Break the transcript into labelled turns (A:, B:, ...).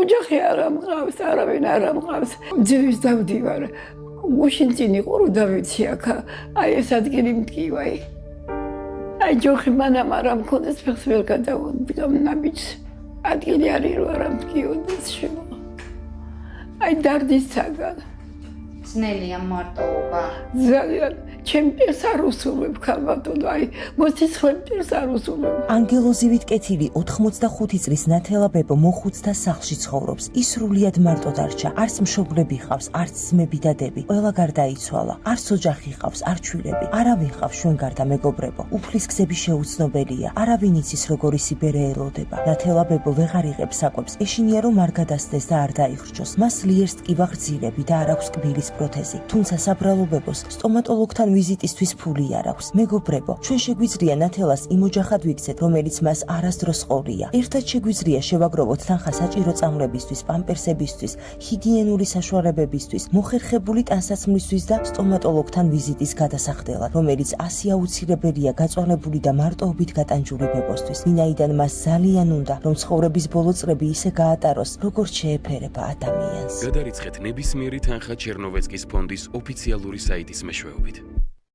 A: ოჯახი არ ამყავს, არავინ არ ამყავს. ძივის დავდივარ. გუშინ წინ იყო რომ დავიცი აქ. აი ეს ადგილი მტკივაი. აი ჯოხი მანამ არ ამქონდეს ფეხს ვერ გადავუდგამ ნაბიჯს. ადგილი არის რომ არ ამტკიოდეს შემო. აი დარდისაგან.
B: ძნელია მარტოობა.
A: ძალიან ჩემ პირს არ უსურვებ ქალბატონო, აი მოსიცხვენ პირს არ უსურვებ.
C: ანგელოზივით კეთილი 85 წლის ნათელა ბებო მოხუცთა სახლში ცხოვრობს. ის სრულიად მარტო დარჩა. არც მშობლები ხავს, არც ძმები და დები. ყველა გარდაიცვალა. არც ოჯახი ხავს, არ ჩვილები. არავინ ხავს ჩვენ გარდა მეგობრებო. უფლის გზები შეუცნობელია. არავინ იცის როგორი სიბერე ელოდება. ნათელა ბებო ვეღარ იღებს საკვებს. ეშინია რომ არ გადასცდეს და არ დაიხრჩოს. მას ლიერს ტკივა ღრძილები და არ აქვს კბილის პროთეზი. თუმცა საბრალო ბებოს სტომატოლოგთან ვიზიტისთვის ფული არ აქვს. მეგობრებო, ჩვენ შეგვიძლია ნათელას იმ ოჯახად ვიქცეთ, რომელიც მას არასდროს ყოლია. ერთად შეგვიძლია შევაგროვოთ თანხა საჭირო წამლებისთვის, პამპერსებისთვის, ჰიგიენური საშუალებებისთვის, მოხერხებული ტანსაცმლისთვის და სტომატოლოგთან ვიზიტის გადასახდელად, რომელიც ასე აუცილებელია გაწვალებული და მარტოობით გატანჯული ბებოსთვის. ვინაიდან მას ძალიან უნდა, რომ ცხოვრების ბოლო წლები ისე გაატაროს, როგორც შეეფერება ადამიანს.
D: გადარიცხეთ ნებისმიერი თანხა ჩერნოვეცკის ფონდის ოფიციალური საიტის მეშვეობით.